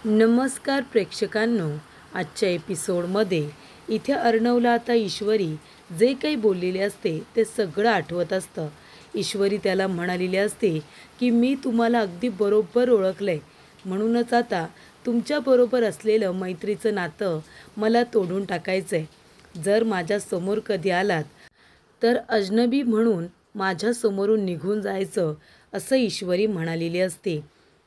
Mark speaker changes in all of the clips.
Speaker 1: नमस्कार प्रेक्षकांनो, आजच्या एपिसोडमध्ये इथे अर्णवला आता ईश्वरी जे काही बोललेले असते ते सगळं आठवत असतं. ईश्वरी त्याला म्हणालेली असते की मी तुम्हाला अगदी बरोबर ओळखलं आहे, म्हणूनच आता तुमच्याबरोबर असलेलं मैत्रीचं नातं मला तोडून टाकायचं आहे. जर माझ्यासमोर कधी आलात तर अजनबी म्हणून माझ्यासमोरून निघून जायचं, असं ईश्वरी म्हणालेली असते.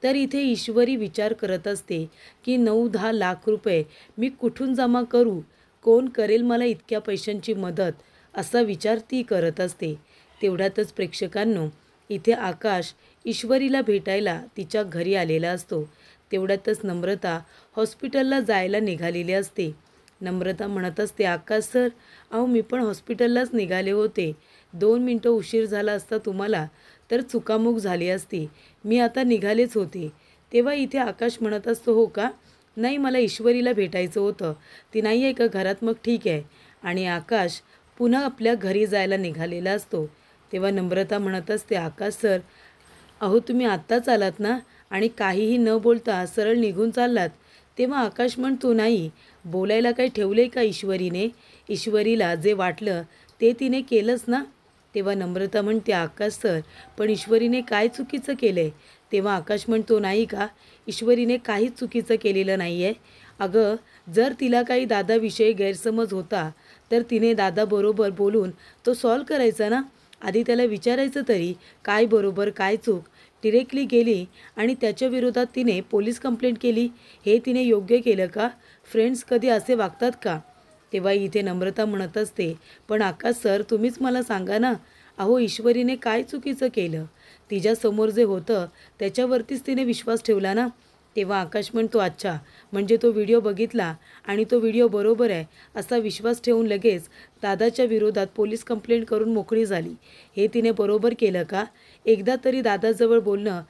Speaker 1: तर इथे ईश्वरी विचार करत असते की 9-10 लाख रुपये मी कुठून जमा करू, कोण करेल मला इतक्या पैशांची मदत, असा विचार ती करत असते. तेवढ्यातच प्रेक्षकांनो, इथे आकाश ईश्वरीला भेटायला तिच्या घरी आलेला असतो. तेवढ्यातच नम्रता हॉस्पिटलला जायला निघालेली असते. नम्रता म्हणत असते, आकाश सर, अहो मी पण हॉस्पिटललाच निघाले होते. 2 मिनटं उशीर झाला असता तुम्हाला तर चुकामुक झाली असती. मी आता निघालेच होते. तेव्हा इथे आकाश म्हणत असतो, हो का? नाही, मला ईश्वरीला भेटायचं होतं. ती नाही आहे का घरात? मग ठीक आहे. आणि आकाश पुन्हा आपल्या घरी जायला निघालेला असतो. तेव्हा नम्रता म्हणत असते, आकाश सर, अहो तुम्ही आत्ताच आलात ना आणि काहीही न बोलता सरळ निघून चाललात. तेव्हा आकाश म्हणतो, नाही, बोलायला काही ठेवले का ईश्वरीने? ईश्वरीला जे वाटलं ते तिने केलंच ना. तेव्हा नम्रता म्हणते, आकाश सर, पण ईश्वरीने काय चुकीचं केलं आहे? तेव्हा आकाश म्हणतो, नाही का, ईश्वरीने काहीच चुकीचं केलेलं नाही आहे. अगं, जर तिला काही दादाविषयी गैरसमज होता तर तिने दादाबरोबर बोलून तो सॉल्व करायचा ना. आधी त्याला विचारायचं तरी काय बरोबर काय चूक. डिरेक्टली गेली आणि त्याच्या विरोधात तिने पोलीस कंप्लेंट केली. हे तिने योग्य केलं का? फ्रेंड्स कधी असे वागतात का? तेव्हा इथे नम्रता म्हणत असते, पण आकाश सर, तुम्हीच मला सांगा ना, अहो ईश्वरीने काय चुकीचं केलं? तिच्यासमोर जे होतं त्याच्यावरतीच तिने विश्वास ठेवला ना. तेव्हा आकाश म्हणतो, अच्छा, म्हणजे तो व्हिडिओ बघितला आणि तो व्हिडिओ बरोबर आहे असा विश्वास ठेवून लगेच दादाच्या विरोधात पोलीस कंप्लेंट करून मोकळी झाली. हे तिने बरोबर केलं का? एकदा तरी दादाजवळ बोलणं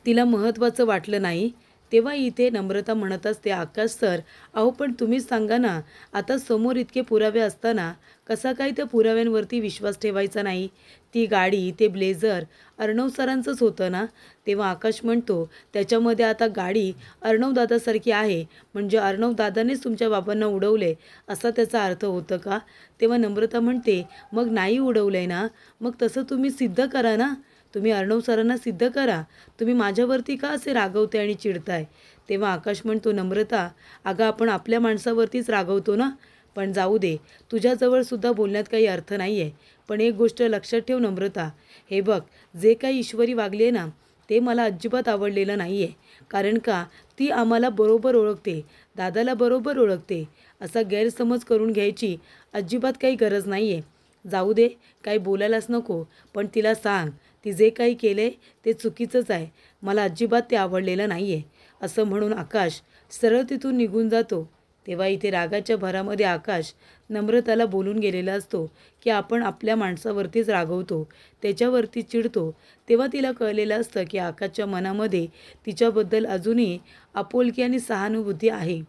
Speaker 1: तिला महत्त्वाचं वाटलं नाही. तेव्हा इथे नम्रता म्हणत असते, आकाश सर, अहो पण तुम्हीच सांगा ना, आता समोर इतके पुरावे असताना कसा काय त्या पुराव्यांवरती विश्वास ठेवायचा नाही? ती गाडी, ते ब्लेझर अर्णव सरांचंच होतं ना. तेव्हा आकाश म्हणतो, त्याच्यामध्ये आता गाडी अर्णव दादासारखी आहे म्हणजे अर्णव दादानेच तुमच्या बाबांना उडवले असा त्याचा अर्थ होतं का? तेव्हा नम्रता म्हणते, मग नाही उडवलं आहे ना, मग तसं तुम्ही सिद्ध करा ना. तुम्ही अर्णव सरांना सिद्ध करा. तुम्ही माझ्यावरती का असे रागवते आणि चिडताय? तेव्हा आकाश म्हणतो, नम्रता, अगं आपण आपल्या माणसावरतीच रागवतो ना. पण जाऊ दे, तुझ्याजवळसुद्धा बोलण्यात काही अर्थ नाही आहे. पण एक गोष्ट लक्षात ठेव नम्रता, हे बघ, जे काही ईश्वरी वागली आहे ना, ते मला अजिबात आवडलेलं नाही आहे. कारण का, ती आम्हाला बरोबर ओळखते, दादाला बरोबर ओळखते. असा गैरसमज करून घ्यायची अजिबात काही गरज नाही आहे. जाऊ दे, काही बोलायलाच नको, पण तिला सांग, ती जे काही केले ते चुकीचंच आहे. मला अजिबात ते आवडलेलं नाही आहे, असं म्हणून आकाश सरळ तिथून निघून जातो. तेव्हा इथे रागाच्या भरामध्ये आकाश नम्रताला बोलून गेलेला असतो की आपण आपल्या माणसावरतीच रागवतो, त्याच्यावरती चिडतो. तेव्हा तिला कळलेलं असतं की आकाशच्या मनामध्ये तिच्याबद्दल अजूनही आपुलकी आणि सहानुभूती आहे.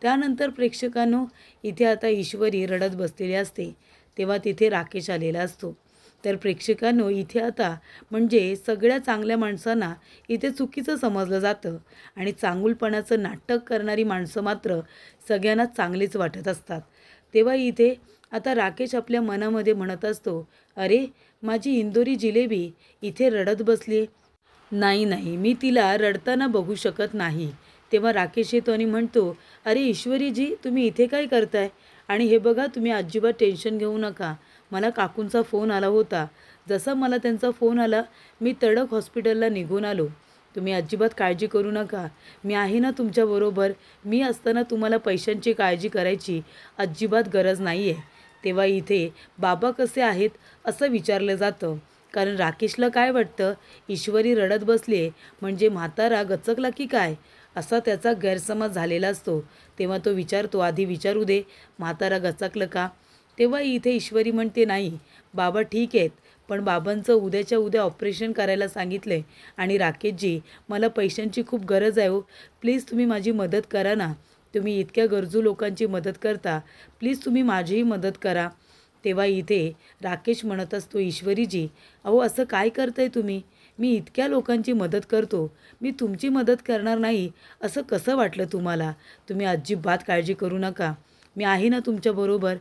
Speaker 1: त्यानंतर प्रेक्षकांनो, इथे आता ईश्वरी रडत बसलेली असते. तेव्हा तिथे राकेश आलेला असतो. तर प्रेक्षकांनो, इथे आता म्हणजे सगळ्या चांगल्या माणसांना इथे चुकीचं समजलं जातं आणि चांगुलपणाचं नाटक करणारी माणसं मात्र सगळ्यांना चांगलीच वाटत असतात. तेव्हा इथे आता राकेश आपल्या मनामध्ये म्हणत असतो, अरे, माझी इंदोरी जिलेबी इथे रडत बसली. नाही नाही, मी तिला रडताना बघू शकत नाही. तेव्हा राकेश येतो आणि म्हणतो, अरे ईश्वरीजी, तुम्ही इथे काय करताय? आणि हे बघा, तुम्ही अजिबात टेन्शन घेऊ नका. मला काकूंचा फोन आला होता. जसा मला त्यांचा फोन आला, मी तडक हॉस्पिटलला निघून आलो. तुम्ही अजिबात काळजी करू नका. मी आहे ना तुमच्याबरोबर. मी असताना तुम्हाला पैशांची काळजी करायची अजिबात गरज नाही आहे. तेव्हा इथे बाबा कसे आहेत असं विचारलं जातं. कारण राकेशला काय वाटतं, ईश्वरी रडत बसली आहे म्हणजे म्हातारा गचकला की काय, असा त्याचा गैरसमज झालेला असतो. तेव्हा तो विचारतो, आधी विचारू दे, म्हातारा गचकलं का? तेव्हा इथे ईश्वरी म्हणते, नाही बाबा ठीक आहेत, पण बाबांचं उद्याच्या उद्या ऑपरेशन करायला सांगितलं आहे आणि राकेशजी, मला पैशांची खूप गरज आहे हो. प्लीज तुम्ही माझी मदत करा ना. तुम्ही इतक्या गरजू लोकांची मदत करता, प्लीज तुम्ही माझीही मदत करा. तेव्हा इथे राकेश म्हणत असतो, ईश्वरीजी, अहो असं काय करताय तुम्ही? मी इतक्या लोकांची मदत करतो, मी तुमची मदत करणार नाही असं कसं वाटलं तुम्हाला? तुम्ही अजिबात काळजी करू नका, मी आहे ना तुमच्याबरोबर.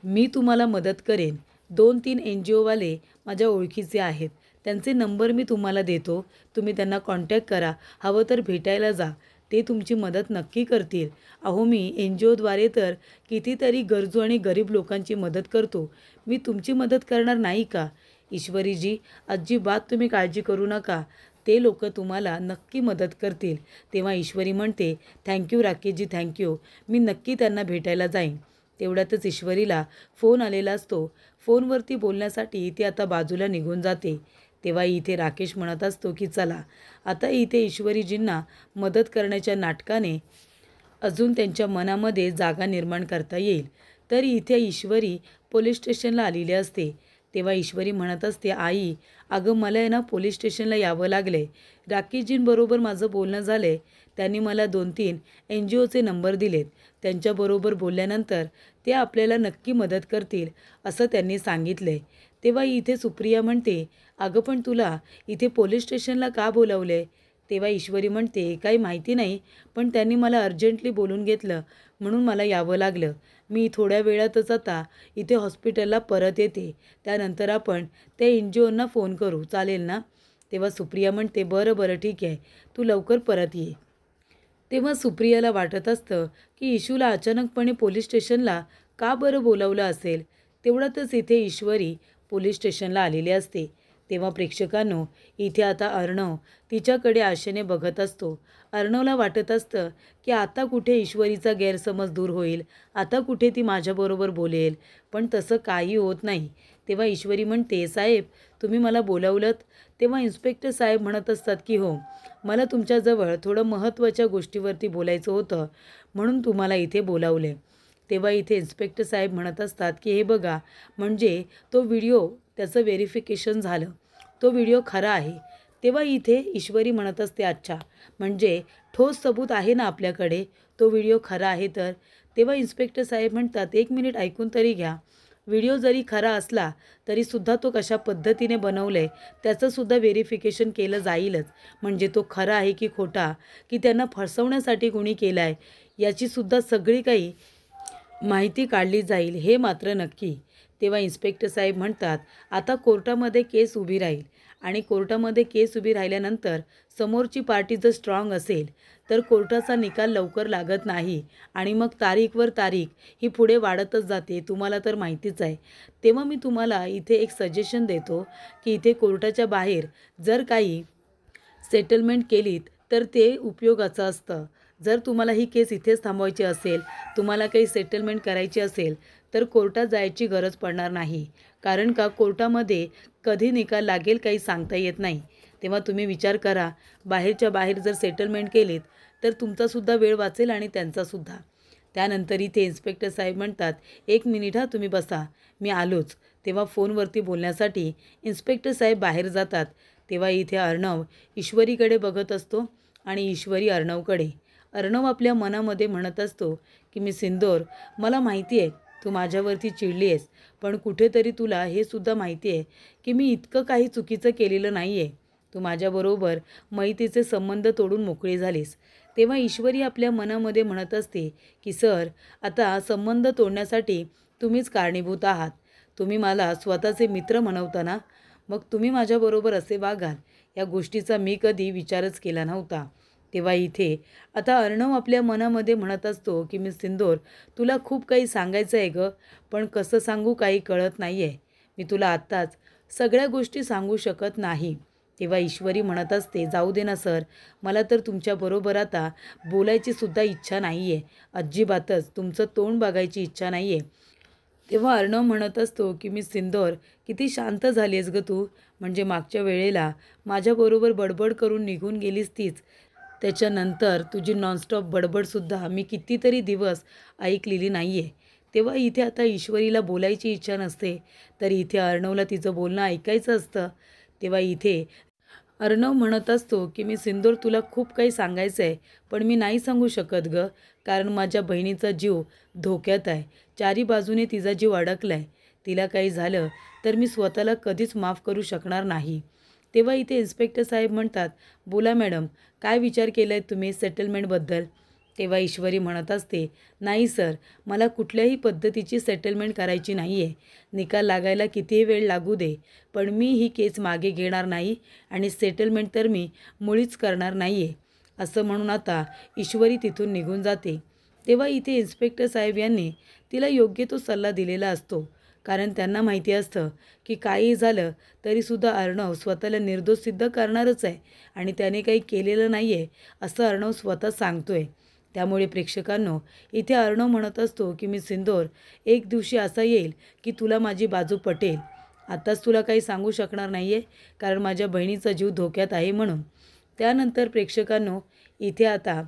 Speaker 1: मी तुम्हाला मदत करेन. 2-3 NGOवाले माझ्या ओळखीचे आहेत. त्यांचे नंबर मी तुम्हाला देतो. तुम्ही त्यांना कॉन्टॅक्ट करा. हवं तर भेटायला जा. ते तुमची मदत नक्की करतील. अहो, मी NGOद्वारे तर कितीतरी गरजू आणि गरीब लोकांची मदत करतो. मी तुमची मदत करणार नाही का? ईश्वरीजी, अजिबात तुम्ही काळजी करू नका. ते लोकं तुम्हाला नक्की मदत करतील. तेव्हा ईश्वरी म्हणते, थँक राकेशजी, थँक मी नक्की त्यांना भेटायला जाईन. तेवढ्यातच ईश्वरीला फोन आलेला असतो. फोनवरती बोलण्यासाठी ती आता बाजूला निघून जाते. तेव्हा इथे राकेश म्हणत असतो की चला, आता इथे ईश्वरीजींना मदत करण्याच्या नाटकाने अजून त्यांच्या मनामध्ये जागा निर्माण करता येईल. तर इथे ईश्वरी पोलीस स्टेशनला आलेली असते. तेव्हा ईश्वरी म्हणत असते, आई, अगं मला आहे ना पोलीस स्टेशनला यावं लागलं आहे. राकेशजींबरोबर माझं बोलणं झालं आहे. त्यांनी मला 2-3 NGOचे नंबर दिलेत. त्यांच्याबरोबर बोलल्यानंतर ते आपल्याला नक्की मदत करतील असं त्यांनी सांगितलं आहे. तेव्हा इथे सुप्रिया म्हणते, अगं पण तुला इथे पोलीस स्टेशनला का बोलावलं आहे? तेव्हा ईश्वरी म्हणते, काही माहिती नाही, पण त्यांनी मला अर्जंटली बोलून घेतलं म्हणून मला यावं लागलं. मी थोड्या वेळातच आता इथे हॉस्पिटलला परत येते. त्यानंतर आपण त्या NGOंना फोन करू, चालेल ना? तेव्हा सुप्रिया म्हणते, बरं बरं ठीक आहे, तू लवकर परत ये. तेव्हा सुप्रियाला वाटत असतं की इशूला अचानकपणे पोलीस स्टेशनला का बरं बोलावलं असेल. तेवढ्यातच इथे ईश्वरी पोलीस स्टेशनला आलेली असते. तेव्हा प्रेक्षकांनो, इथे आता अर्णव तिच्याकडे आशेने बघत असतो. अर्णवला वाटत असतं की आता कुठे ईश्वरीचा गैरसमज दूर होईल, आता कुठे ती माझ्याबरोबर बोलेल, पण तसं काही होत नाही. तेव्हा ईश्वरी म्हणते, साहेब, तुम्ही मला बोलावलंत? तेव्हा इन्स्पेक्टर साहेब म्हणत असतात की हो, मला तुमच्याजवळ थोडं महत्त्वाच्या गोष्टीवरती बोलायचं होतं म्हणून तुम्हाला इथे बोलावले. तेव्हा इथे इन्स्पेक्टर साहेब म्हणत असतात की हे बघा, म्हणजे तो व्हिडिओ त्याचं व्हेरिफिकेशन झालं, तो व्हिडिओ खरा आहे. तेव्हा इथे ईश्वरी म्हणत असते, अच्छा, म्हणजे ठोस सबूत आहे ना आपल्याकडे, तो व्हिडिओ खरा आहे तर? तेव्हा इन्स्पेक्टर साहेब म्हणतात, एक मिनिट ऐकून तरी घ्या. व्हिडिओ जरी खरा असला तरीसुद्धा तो कशा पद्धतीने बनवलं आहे त्याचंसुद्धा व्हेरिफिकेशन केलं जाईलच. म्हणजे तो खरा आहे की खोटा, की त्यांना फसवण्यासाठी कोणी केला आहे, याचीसुद्धा सगळी काही माहिती काढली जाईल, हे मात्र नक्की. तेव्हा इन्स्पेक्टर साहेब म्हणतात, आता कोर्टामध्ये केस उभी राहील आणि कोर्टामध्ये केस उभी राहिल्यानंतर समोरची पार्टी जर स्ट्रॉंग असेल तर कोर्टाचा निकाल लवकर लागत नाही आणि मग तारीखवर तारीख ही पुढे वाढतच जाते, तुम्हाला तर माहितीच आहे. तेव्हा मी तुम्हाला इथे एक सजेशन देतो की इथे कोर्टाच्या बाहेर जर काही सेटलमेंट केलीत तर ते उपयोगाचं असतं. जर तुम्हाला ही केस इथेच थांबवायची असेल, तुम्हाला काही सेटलमेंट करायची असेल तर कोर्टात जायची गरज पडणार नाही. कारण का कोर्टामध्ये कधी निकाल लागेल काही सांगता येत नाही. तेव्हा तुम्ही विचार करा, बाहेरच्या बाहेर जर सेटलमेंट केलीत तर तुमचासुद्धा वेळ वाचेल आणि त्यांचासुद्धा. त्यानंतर इथे इन्स्पेक्टर साहेब म्हणतात, एक मिनिट हा, तुम्ही बसा, मी आलोच. तेव्हा फोनवरती बोलण्यासाठी इन्स्पेक्टर साहेब बाहेर जातात. तेव्हा इथे अर्णव ईश्वरीकडे बघत असतो आणि ईश्वरी अर्णवकडे. अर्णव आपल्या मनामध्ये म्हणत असतो की मी सिंदूर, मला माहिती आहे तू माझ्यावरती चिडली आहेस, पण कुठेतरी तुला हे सुद्धा माहिती आहे की मी इतकं काही चुकीचं केलेलं नाही आहे. तू माझ्याबरोबर मैत्रीचे संबंध तोडून मोकळी झालीस. तेव्हा ईश्वरी आपल्या मनामध्ये म्हणत असते की सर, आता संबंध तोडण्यासाठी तुम्हीच कारणीभूत आहात. तुम्ही मला स्वतःचे मित्र म्हणवता ना, मग तुम्ही माझ्याबरोबर असे वागाल या गोष्टीचा मी कधी विचारच केला नव्हता. तेव्हा इथे आता अर्णव आपल्या मनामध्ये म्हणत असतो की मी सिंदूर, तुला खूप काही सांगायचं आहे गं, पण कसं सांगू काही कळत नाही आहे. मी तुला आत्ताच सगळ्या गोष्टी सांगू शकत नाही. तेव्हा ईश्वरी म्हणत असते, जाऊ दे ना सर, मला तर तुमच्याबरोबर आता बोलायची सुद्धा इच्छा नाही आहे, अजिबातच तुमचं तोंड बघायची इच्छा नाही आहे. तेव्हा अर्णव म्हणत असतो की मी सिंदूर, किती शांत झाली आहेस गं तू, म्हणजे मागच्या वेळेला माझ्याबरोबर बडबड करून निघून गेलीस तीच. त्याच्यानंतर तुझी नॉनस्टॉप बडबडसुद्धा मी कितीतरी दिवस ऐकलेली नाही आहे. तेव्हा इथे आता ईश्वरीला बोलायची इच्छा नसते, तर इथे अर्णवला तिचं बोलणं ऐकायचं असतं. तेव्हा इथे अर्णव म्हणत असतो की मी सिंदूर, तुला खूप काही सांगायचं आहे, पण मी नाही सांगू शकत गं, कारण माझ्या बहिणीचा जीव धोक्यात आहे. चारी बाजूने तिचा जीव अडकला आहे. तिला काही झालं तर मी स्वतःला कधीच माफ करू शकणार नाही. तेव्हा इथे इन्स्पेक्टर साहेब म्हणतात, बोला मॅडम, काय विचार केला आहे तुम्ही सेटलमेंटबद्दल? तेव्हा ईश्वरी म्हणत असते, नाही सर, मला कुठल्याही पद्धतीची सेटलमेंट करायची नाही आहे. निकाल लागायला कितीही वेळ लागू दे, पण मी ही केस मागे घेणार नाही आणि सेटलमेंट तर मी मुळीच करणार नाही आहे. असं म्हणून आता ईश्वरी तिथून निघून जाते. तेव्हा इथे इन्स्पेक्टर साहेब यांनी तिला योग्य तो सल्ला दिलेला असतो, कारण त्यांना माहिती असतं की काहीही झालं तरीसुद्धा अर्णव स्वतःला निर्दोष सिद्ध करणारच आहे आणि त्याने काही केलेलं नाही आहे असं अर्णव स्वतः सांगतोय. त्यामुळे प्रेक्षकांनो, इथे अर्णव म्हणत असतो की मी सिंदूर, एक दिवशी असा येईल की तुला माझी बाजू पटेल. आताच तुला काही सांगू शकणार नाही आहे, कारण माझ्या बहिणीचा जीव धोक्यात आहे म्हणून. त्यानंतर प्रेक्षकांनो, इथे आता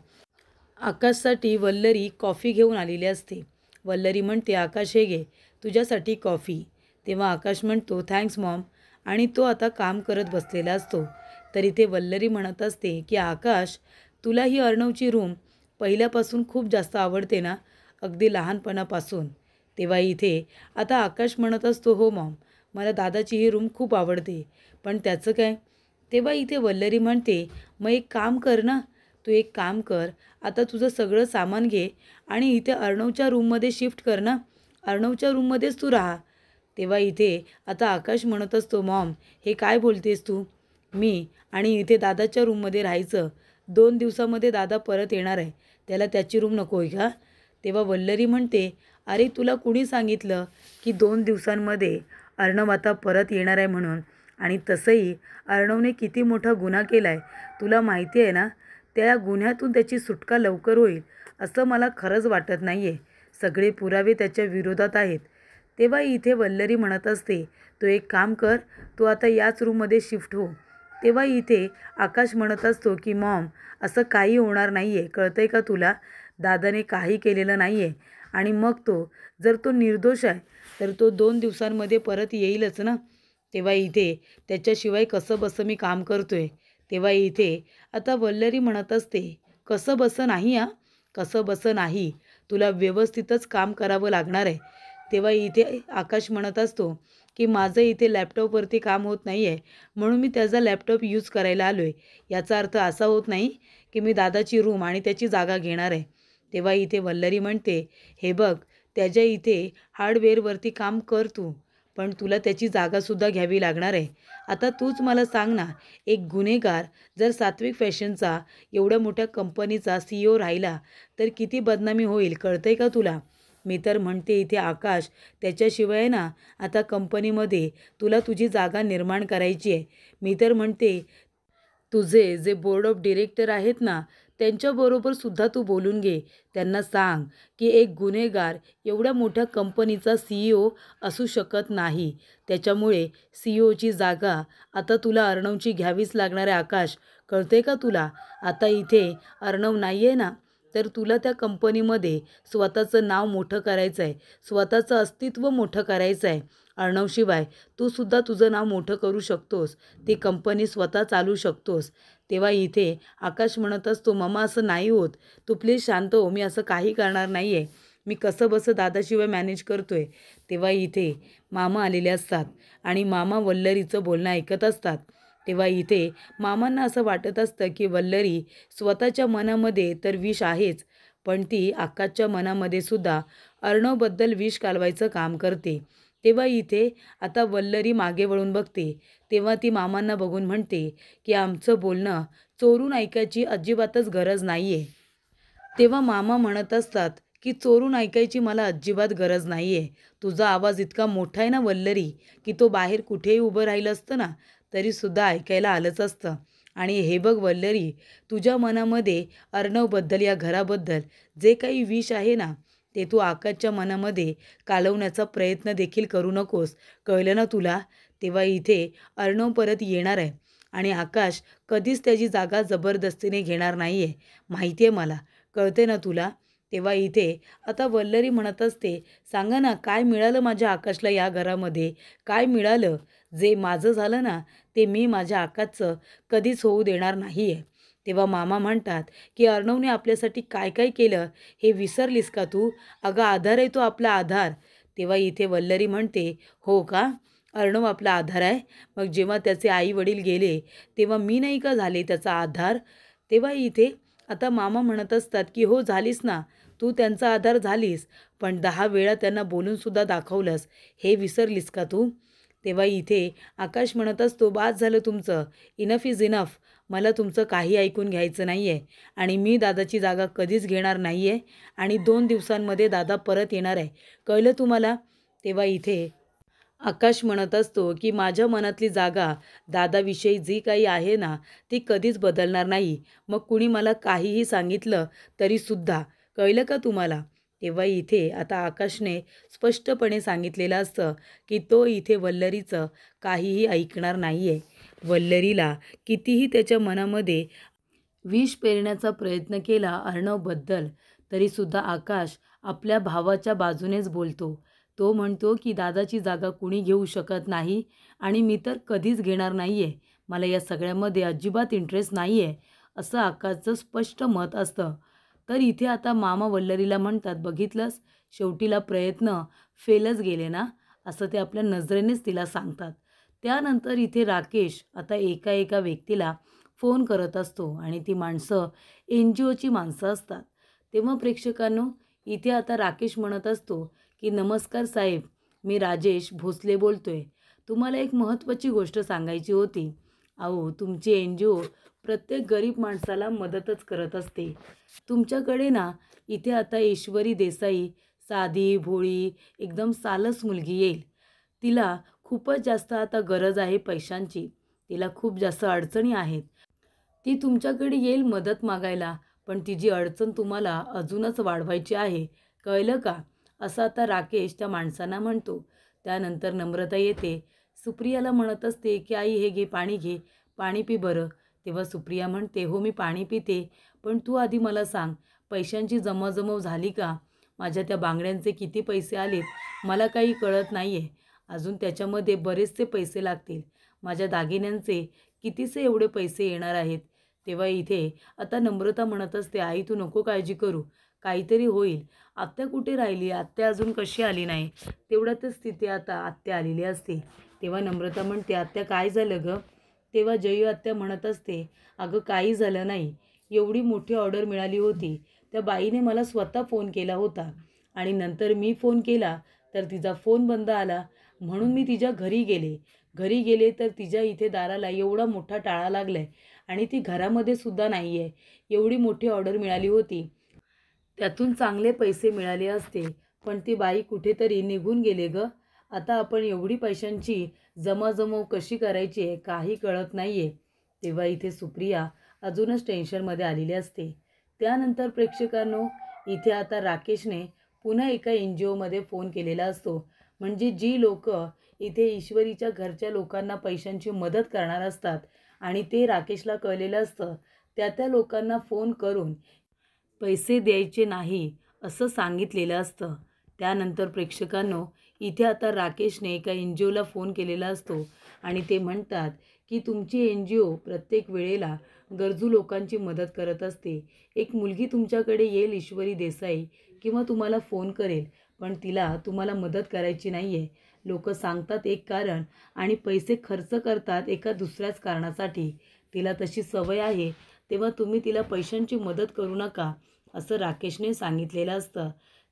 Speaker 1: आकाशसाठी वल्लरी कॉफी घेऊन आलेली असते. वल्लरी म्हणते, आकाश हे घे तुझ्यासाठी कॉफी. तेव्हा आकाश म्हणतो, थँक्स मॉम, आणि तो आता काम करत बसलेला असतो. तर इथे वल्लरी म्हणत असते की आकाश, तुला ही अर्णवची रूम पहिल्यापासून खूप जास्त आवडते ना, अगदी लहानपणापासून? तेव्हा इथे आता आकाश म्हणत असतो, हो मॉम, मला दादाची ही रूम खूप आवडते, पण त्याचं काय? तेव्हा इथे वल्लरी म्हणते, मग एक काम कर ना, तू एक काम कर, आता तुझं सगळं सामान घे आणि इथे अर्णवच्या रूममध्ये शिफ्ट कर ना, अर्णवच्या रूममध्येच तू राहा. तेव्हा इथे आता आकाश म्हणत असतो, मॉम, हे काय बोलतेस तू? मी आणि इथे दादाच्या रूममध्ये राहायचं? 2 दिवसामध्ये दादा परत येणार आहे, त्याला त्याची रूम नको आहे का? तेव्हा वल्लरी म्हणते, अरे तुला कुणी सांगितलं की 2 दिवसांमध्ये अर्णव आता परत येणार आहे म्हणून? आणि तसंही अर्णवने किती मोठा गुन्हा केला आहे तुला माहिती आहे ना. त्या गुन्ह्यातून त्याची सुटका लवकर होईल असं मला खरंच वाटत नाही आहे. सगळे पुरावे त्याच्या विरोधात आहेत. तेव्हा इथे वल्लरी म्हणत असते, तू एक काम कर, तू आता याच रूममध्ये शिफ्ट हो. तेव्हा इथे आकाश म्हणत असतो की मॉम, असं काही होणार नाही आहे, कळतं आहे का तुला? दादाने काही केलेलं नाही आहे आणि मग जर तो निर्दोष आहे तर तो 2 दिवसांमध्ये परत येईलच ना. तेव्हा इथे त्याच्याशिवाय कसं बसं मी काम करतोय. तेव्हा इथे आता वल्लरी म्हणत असते, कसं बसं नाही हां, कसं बसं नाही, तुला व्यवस्थितच काम करावं लागणार आहे. तेव्हा इथे आकाश म्हणत असतो की माझं इथे लॅपटॉपवरती काम होत नाही आहे, म्हणून मी त्याचा लॅपटॉप यूज करायला आलो आहे. याचा अर्थ असा होत नाही की मी दादाची रूम आणि त्याची जागा घेणार आहे. तेव्हा इथे वल्लरी म्हणते, हे बघ, त्याच्या इथे हार्डवेअरवरती काम कर तू, पण तुला त्याची जागासुद्धा घ्यावी लागणार आहे. आता तूच मला सांग ना, एक गुन्हेगार जर सात्विक फॅशनचा एवढ्या मोठ्या कंपनीचा CEO राहिला तर किती बदनामी होईल, कळतंय का तुला? मी तर म्हणते इथे आकाश, त्याच्याशिवाय ना आता कंपनीमध्ये तुला तुझी जागा निर्माण करायची आहे. मी तर म्हणते तुझे जे बोर्ड ऑफ डिरेक्टर आहेत ना, त्यांच्याबरोबर सुद्धा तू बोलून घे. त्यांना सांग की एक गुन्हेगार एवढ्या मोठ्या कंपनीचा CEO असू शकत नाही. त्याच्यामुळे CEOची जागा आता तुला अर्णवची घ्यावीच लागणार आहे आकाश, कळते का तुला? आता इथे अर्णव नाही आहे ना, तर तुला त्या कंपनीमध्ये स्वतःचं नाव मोठं करायचं आहे, स्वतःचं अस्तित्व मोठं करायचं आहे. अर्णवशिवाय तू सुद्धा तुझं नाव मोठं करू शकतोस, ती कंपनी स्वतः चालू शकतोस. तेव्हा इथे आकाश म्हणत असतो, ममा असं नाही होत, तू प्लीज शांत हो, मी असं काही करणार नाही आहे, मी कसं बसं दादाशिवाय मॅनेज करतोय. तेव्हा इथे मामा आलेले असतात आणि मामा वल्लरीचं बोलणं ऐकत असतात. तेव्हा इथे मामांना असं वाटत असतं की वल्लरी स्वतःच्या मनामध्ये तर विष आहेच, पण ती आकाशच्या मनामध्ये सुद्धा अर्णवबद्दल विष कालवायचं काम करते. तेव्हा इथे आता वल्लरी मागे वळून बघते. तेव्हा ती मामांना बघून म्हणते की आमचं बोलणं चोरून ऐकायची अजिबातच गरज नाही आहे. तेव्हा मामा म्हणत असतात की चोरून ऐकायची मला अजिबात गरज नाही आहे. तुझा आवाज इतका मोठा आहे ना वल्लरी, की तो बाहेर कुठेही उभं राहिलं असतं ना तरीसुद्धा ऐकायला आलंच असतं. आणि हे बघ वल्लरी, तुझ्या मनामध्ये अर्णवबद्दल, या घराबद्दल जे काही विष आहे ना, ते तू आकाशच्या मनामध्ये कालवण्याचा प्रयत्न देखील करू नकोस, कळलं ना तुला? तेव्हा इथे अर्णव परत येणार आहे आणि आकाश कधीच त्याची जागा जबरदस्तीने घेणार नाही आहे, माहिती आहे मला, कळते ना तुला? तेव्हा इथे आता वल्लरी म्हणत असते, सांगा ना, काय मिळालं माझ्या आकाशला या घरामध्ये? काय मिळालं? जे माझं झालं ना, ते मी माझ्या आकाशचं कधीच होऊ देणार नाही आहे. तेव्हा मामा म्हणतात की अर्णवने आपल्यासाठी काय काय केलं हे विसरलीस का तू? अगं आधार आहे तो आपला, आधार. तेव्हा इथे वल्लरी म्हणते, हो का? अर्णव आपला आधार आहे. मग जेव्हा त्याचे आई वडील गेले तेव्हा मी नाही का झाले त्याचा आधार. तेव्हा इथे आता मामा म्हणत असतात की हो झालीस ना, तू त्यांचा आधार झालीस, पण 10 वेळा त्यांना बोलूनसुद्धा दाखवलंस, हे विसरलीस का तू? तेव्हा इथे आकाश म्हणत असतो बास झालं तुमचं, इनफ इज इनफ. मला तुमचं काही ऐकून घ्यायचं नाही आहे आणि मी दादाची जागा कधीच घेणार नाही आहे आणि 2 दिवसांमध्ये दादा परत येणार आहे, कळलं तुम्हाला? तेव्हा इथे आकाश म्हणत असतो की माझ्या मनातली जागा दादाविषयी जी काही आहे ना, ती कधीच बदलणार नाही. मग कुणी मला काहीही सांगितलं तरीसुद्धा, कळलं का तुम्हाला? तेव्हा इथे आता आकाशने स्पष्टपणे सांगितलेलं असतं की तो इथे वल्लरीचं काहीही ऐकणार नाही आहे. वल्लरीला कितीही त्याच्या मनामध्ये विष पेरण्याचा प्रयत्न केला अर्णवबद्दल, तरीसुद्धा आकाश आपल्या भावाच्या बाजूनेच बोलतो. तो म्हणतो की दादाची जागा कुणी घेऊ शकत नाही आणि मी तर कधीच घेणार नाही आहे. मला या सगळ्यामध्ये अजिबात इंटरेस्ट नाही आहे, असं आकाशचं स्पष्ट मत असतं. तर इथे आता मामा वल्लरीला म्हणतात, बघितलंस, शेवटीला प्रयत्न फेलच गेले ना, असं ते आपल्या नजरेनेच तिला सांगतात. त्यानंतर इथे राकेश आता एका एका व्यक्तीला फोन करत असतो आणि ती माणसं NGOची माणसं असतात. तेव्हा प्रेक्षकांनो, इथे आता राकेश म्हणत असतो की नमस्कार साहेब, मी राजेश भोसले बोलतोय. तुम्हाला एक महत्त्वाची गोष्ट सांगायची होती. अहो, तुमची NGO प्रत्येक गरीब माणसाला मदतच करत असते. तुमच्याकडे ना इथे आता ईश्वरी देसाई साधी भोळी एकदम सालस मुलगी येईल. तिला खूपच जास्त आता गरज आहे पैशांची. तिला खूप जास्त अडचणी आहेत. ती तुमच्याकडे येईल मदत मागायला, पण तिची अडचण तुम्हाला अजूनच वाढवायची आहे, कळलं का? असं आता राकेश त्या माणसांना म्हणतो. त्यानंतर नम्रता येते. सुप्रियाला म्हणत असते की आई हे घे, पाणी घे, पाणी पी बरं. तेव्हा सुप्रिया म्हणते हो मी पाणी पिते, पण तू आधी मला सांग, पैशांची जमाजमव झाली का? माझ्या त्या बांगड्यांचे किती पैसे आलेत मला काही कळत नाही आहे. अजून त्याच्यामध्ये बरेचसे पैसे लागतील. माझ्या दागिन्यांचे कितीसे एवढे पैसे येणार आहेत. तेव्हा इथे आता नम्रता म्हणत असते, आई तू नको काळजी करू, काहीतरी होईल. आत्या कुठे राहिली? आत्या अजून कशी आली नाही? तेवढ्यातच तिथे आता आत्या आलेली असते. तेव्हा नम्रता म्हणते, आत्या काय झालं गं? तेव्हा जयू आत्या म्हणत असते, अगं काही झालं नाही. एवढी मोठी ऑर्डर मिळाली होती. त्या बाईने मला स्वतः फोन केला होता आणि नंतर मी फोन केला तर तिचा फोन बंद आला. म्हणून मी तिच्या घरी गेले. घरी गेले तर तिच्या इथे दाराला एवढा मोठा टाळा लागलाय आणि ती घरामध्ये सुद्धा नाही आहे. एवढी मोठी ऑर्डर मिळाली होती. त्यातून चांगले पैसे मिळाले असते, पण ती बाई कुठेतरी निघून गेले गं. आता आपण एवढी पैशांची जमाजमव कशी करायची आहे काही कळत नाही आहे. तेव्हा इथे सुप्रिया अजूनच टेन्शनमध्ये आलेली असते. त्यानंतर प्रेक्षकांनो, इथे आता राकेशने पुन्हा एका NGOमध्ये फोन केलेला असतो. म्हणजे जी लोकं इथे ईश्वरीच्या घरच्या लोकांना पैशांची मदत करणार असतात आणि ते राकेशला कळलेलं असतं, त्या लोकांना फोन करून पैसे द्यायचे नाही असं सांगितलेलं असतं. त्यानंतर प्रेक्षकांनो, इथे आता राकेशने एका NGOला फोन केलेला असतो आणि ते म्हणतात की तुमची NGO प्रत्येक वेळेला गरजू लोकांची मदत करत असते. एक मुलगी तुमच्याकडे येईल ईश्वरी देसाई किंवा तुम्हाला फोन करेल, पण तिला तुम्हाला मदत करायची नाही आहे. लोकं सांगतात एक कारण आणि पैसे खर्च करतात एका दुसऱ्याच कारणासाठी. तिला तशी सवय आहे, तेव्हा तुम्ही तिला पैशांची मदत करू नका, असं राकेशने सांगितलेलं असतं.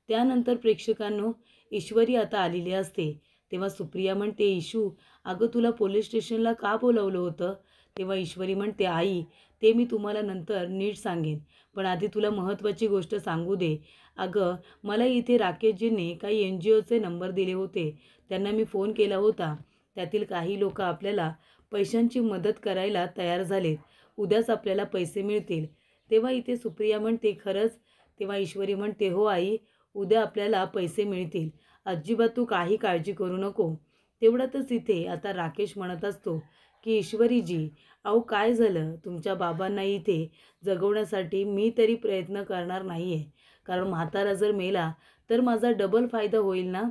Speaker 1: त्यानंतर प्रेक्षकांनो, ईश्वरी आता आलेली असते. तेव्हा सुप्रिया म्हणते, इशू अगं तुला पोलीस स्टेशनला का बोलवलं होतं? तेव्हा ईश्वरी म्हणते, आई ते मी तुम्हाला नंतर नीट सांगेन, पण आधी तुला महत्त्वाची गोष्ट सांगू दे. अगं मला इथे राकेशजींनी काही NGOचे नंबर दिले होते. त्यांना मी फोन केला होता. त्यातील काही लोकं आपल्याला पैशांची मदत करायला तयार झालेत. उद्याच आपल्याला पैसे मिळतील. तेव्हा इथे सुप्रिया म्हणते, खरंच? तेव्हा ईश्वरी म्हणते, हो आई, उद्या आपल्याला पैसे मिळतील. अजिबात तू काही काळजी करू नको. तेवढ्यातच इथे आता राकेश म्हणत असतो की ईश्वरीजी, अहो काय झालं? तुमच्या बाबांना इथे जगवण्यासाठी मी तरी प्रयत्न करणार नाही आहे. कारण म्हातारा जर मेला तर माझा डबल फायदा होईल ना.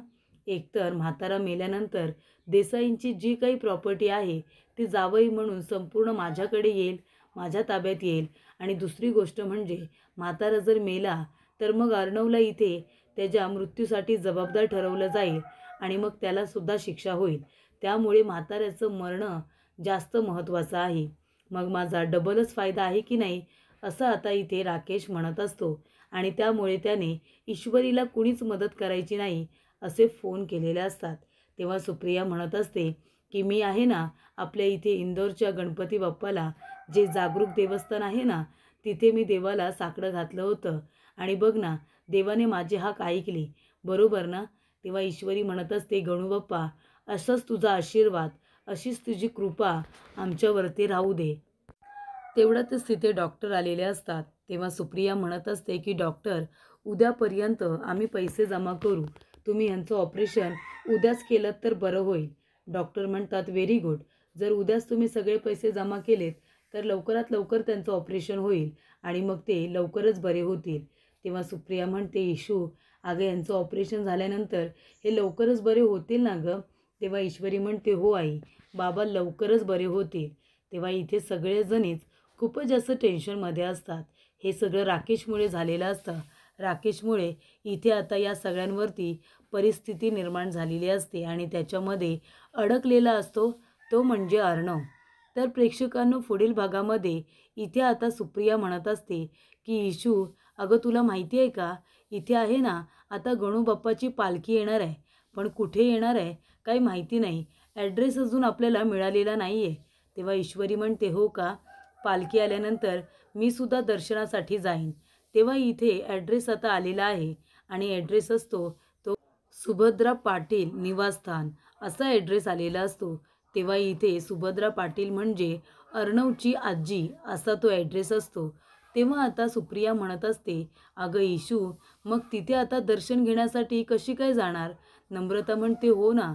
Speaker 1: एकतर म्हातारा मेल्यानंतर देसाईंची जी काही प्रॉपर्टी आहे ती जावई म्हणून संपूर्ण माझ्याकडे येईल, माझ्या ताब्यात येईल. आणि दुसरी गोष्ट म्हणजे म्हातारा जर मेला तर मग अर्णवला इथे त्याच्या मृत्यूसाठी जबाबदार ठरवलं जाईल आणि मग त्यालासुद्धा शिक्षा होईल. त्यामुळे म्हाताऱ्याचं मरणं जास्त महत्त्वाचं आहे. मग माझा डबलच फायदा आहे की नाही, असं आता इथे राकेश म्हणत असतो. आणि त्यामुळे त्याने ईश्वरीला कुणीच मदत करायची नाही असे फोन केलेले असतात. तेव्हा सुप्रिया म्हणत असते की मी आहे ना, आपल्या इथे इंदोरच्या गणपती बाप्पाला, जे जागरूक देवस्थान आहे ना, तिथे मी देवाला साकडं घातलं होतं आणि बघ ना, देवाने माझी हाक ऐकली, बरोबर ना? तेव्हा ईश्वरी म्हणत असते, गणू बाप्पा, असाच तुझा आशीर्वाद, अशीच तुझी कृपा आमच्यावरती राहू दे. तेवढ्यातच तिथे डॉक्टर आलेले असतात. तेव्हा सुप्रिया म्हणत असते की डॉक्टर, उद्यापर्यंत आम्ही पैसे जमा करू. तुम्ही यांचं ऑपरेशन उद्याच केलं तर बरं होईल. डॉक्टर म्हणतात, व्हेरी गुड. जर उद्याच तुम्ही सगळे पैसे जमा केलेत तर लवकरात लवकर त्यांचं ऑपरेशन होईल आणि मग ते लवकरच बरे होतील. तेव्हा सुप्रिया म्हणते, इशू, अगं यांचं ऑपरेशन झाल्यानंतर हे लवकरच बरे होतील ना गं? तेव्हा ईश्वरी म्हणते, हो आई, बाबा लवकरच बरे होतील. तेव्हा इथे सगळेजणीच खूपच जास्त टेन्शनमध्ये असतात. हे सगळं राकेशमुळे झालेलं असतं. राकेशमुळे इथे आता या सगळ्यांवरती परिस्थिती निर्माण झालेली असते आणि त्याच्यामध्ये अडकलेला असतो तो म्हणजे अर्णव. तर प्रेक्षकांनो, पुढील भागामध्ये इथे आता सुप्रिया म्हणत असते की इशू, अगं तुला माहिती आहे का, इथे आहे ना, आता गणू बाप्पाची पालखी येणार आहे. पण कुठे येणार आहे काही माहिती नाही. ॲड्रेस अजून आपल्याला मिळालेला नाही आहे. तेव्हा ईश्वरी म्हणते, हो का? पालखी आल्यानंतर मी सुद्धा दर्शनासाठी जाईन. तेव्हा इथे ॲड्रेस आता आलेला आहे आणि ॲड्रेस असतो तो सुभद्रा पाटील निवासस्थान असा ॲड्रेस आलेला असतो. तेव्हा इथे सुभद्रा पाटील म्हणजे अर्णवची आजी असा तो ॲड्रेस असतो. तेव्हा आता सुप्रिया म्हणत असते, अगं इशू, मग तिथे आता दर्शन घेण्यासाठी कशी काय जाणार? नम्रता म्हणते, हो ना,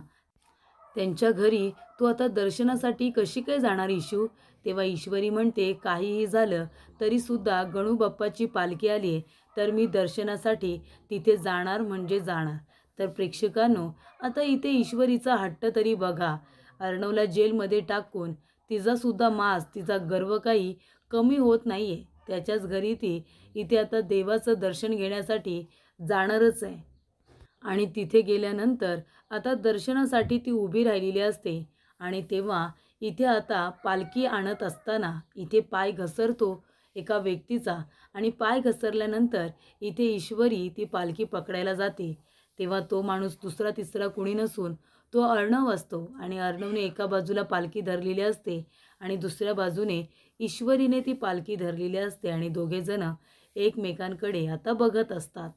Speaker 1: त्यांच्या घरी तू आता दर्शनासाठी कशी काय जाणार इशू? तेव्हा ईश्वरी म्हणते, काहीही झालं तरीसुद्धा गणू बाप्पाची पालखी आली आहे तर मी दर्शनासाठी तिथे जाणार म्हणजे जाणार. तर प्रेक्षकांनो, आता इथे ईश्वरीचा हट्ट तरी बघा. अर्णवला जेलमध्ये टाकून तिचासुद्धा माज, तिचा गर्व काही कमी होत नाही आहे. त्याच्याच घरी ती इथे आता देवाचं दर्शन घेण्यासाठी जाणारच आहे. आणि तिथे गेल्यानंतर आता दर्शनासाठी ती उभी राहिलेली असते आणि तेव्हा इथे आता पालखी आणत असताना इथे पाय घसरतो एका व्यक्तीचा आणि पाय घसरल्यानंतर इथे ईश्वरी ती पालखी पकडायला जाते. तेव्हा तो माणूस दुसरा तिसरा कुणी नसून तो अर्णव असतो आणि अर्णवने एका बाजूला पालखी धरलेली असते आणि दुसऱ्या बाजूने ईश्वरीने ती पालखी धरलेली असते आणि दोघेजण एकमेकांकडे आता बघत असतात.